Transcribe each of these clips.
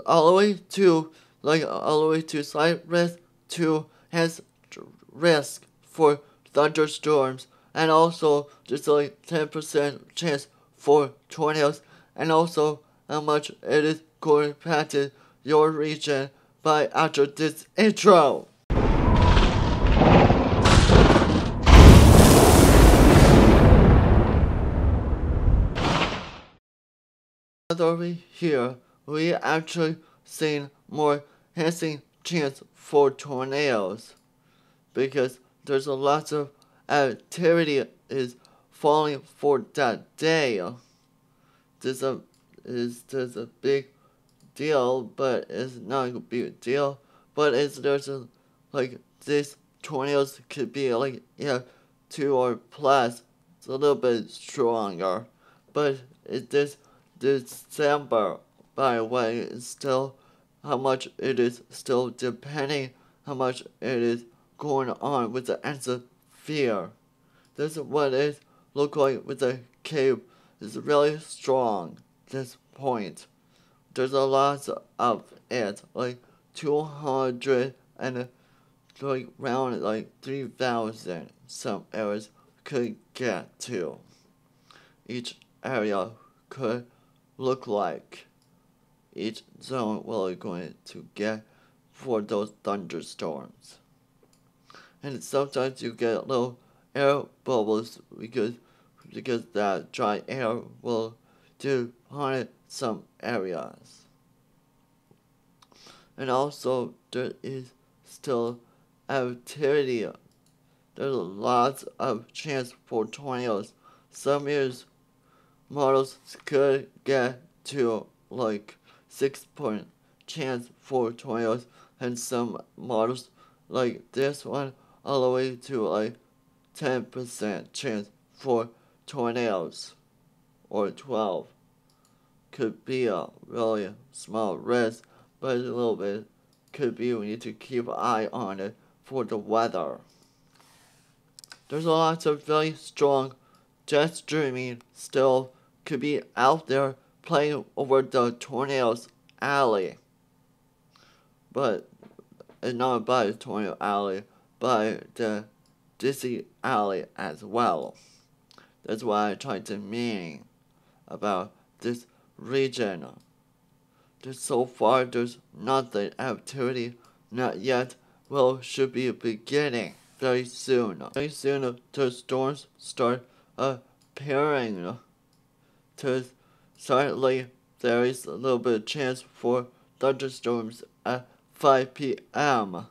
all the way to slight risk to has risk for thunderstorms, and also just like 10% chance for tornadoes, and also how much it is going to impact your region by after this intro. Over here, we actually seen more enhancing chance for tornadoes because there's a lot of activity is falling for that day. This is a big deal, but it's not a big deal. But there's a like this tornadoes could be like 2 or plus. It's a little bit stronger, but this December, by the way, is still how much it is still depending how much it is going on with the atmosphere. This is what it look like with the cube. It's really strong. This point. There's a lot of it, like 200 and like around like 3,000 some areas could get to. Each area could look like each zone we're going to get for those thunderstorms. And sometimes you get little air bubbles because that dry air will do harm some areas. And also there is still activity. There's a lot of chance for tornadoes. Some years models could get to like 6 point chance for tornadoes, and some models like this one all the way to like 10% chance for tornadoes, or 12. Could be a really small risk, but a little bit could be we need to keep an eye on it for the weather. There's a lot of very strong jet streaming still could be out there playing over the tornado's alley. But it's not by the tornado alley, by the dizzy alley as well. That's why I tried to mean about this region. So far there's nothing activity, not yet. Well, should be beginning very soon. Very soon the storms start appearing. Certainly there is a little bit of chance for thunderstorms at 5 p.m.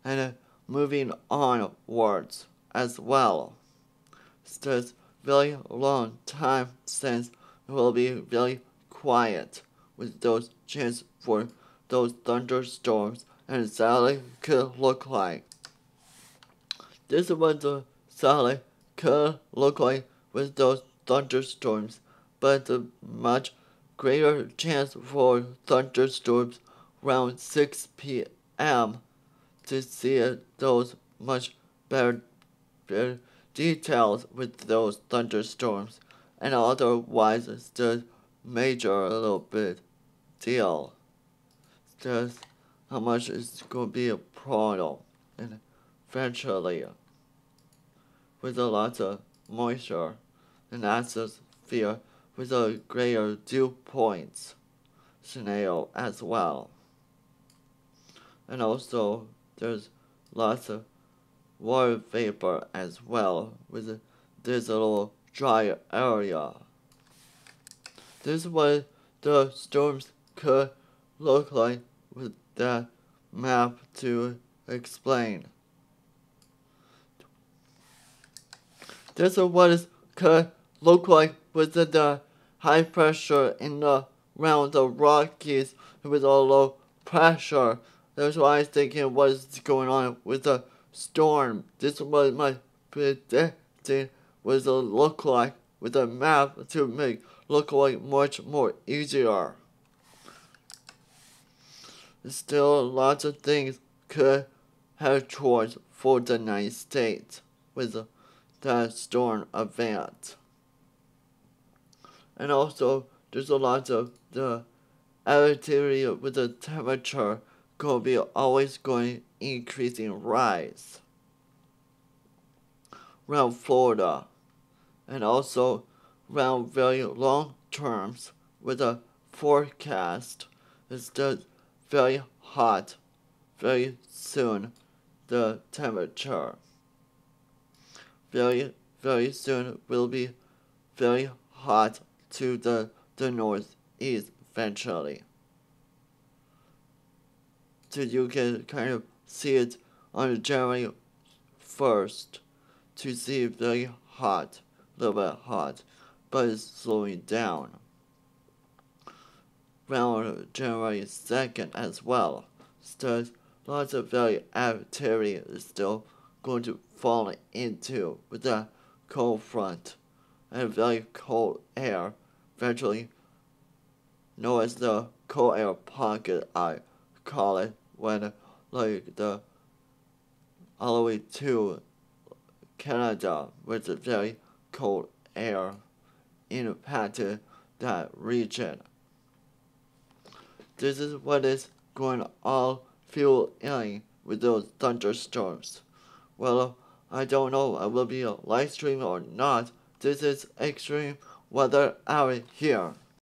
and moving onwards as well. It's very long time since it will be very quiet with those chance for those thunderstorms, and sadly could look like. This is what the sadly could look like with those thunderstorms, but the much greater chance for thunderstorms around 6 p.m. to see those much better details with those thunderstorms, and otherwise it's just major a little bit deal. It's just how much it's going to be a problem, and eventually with a lot of moisture and atmosphere with a greater dew points scenario as well. And also there's lots of water vapor as well with this little dry area. This is what the storms could look like with that map to explain. This is what it could look like with the high pressure in the around the Rockies with a low pressure. That's why I was thinking what is going on with the storm. This is what my predicting was to look like with a map to make look like much more easier. Still, lots of things could have towards for the United States with that storm event. And also, there's a lot of the activity with the temperature could be always going increasing rise around Florida, and also around very long terms with a forecast is just very hot very soon the temperature very soon will be very hot to the northeast eventually. So you can kind of see it on January 1st to see very hot, a little bit hot, but it's slowing down. Around January 2nd as well. So lots of very activity is still going to fall into with the cold front and very cold air, eventually known as the cold air pocket, I call it, when like the all the way to Canada with the very cold air impacted that region. This is what is going to all fuel in with those thunderstorms. Well, I don't know I will be a live stream or not. This is extreme weather out here.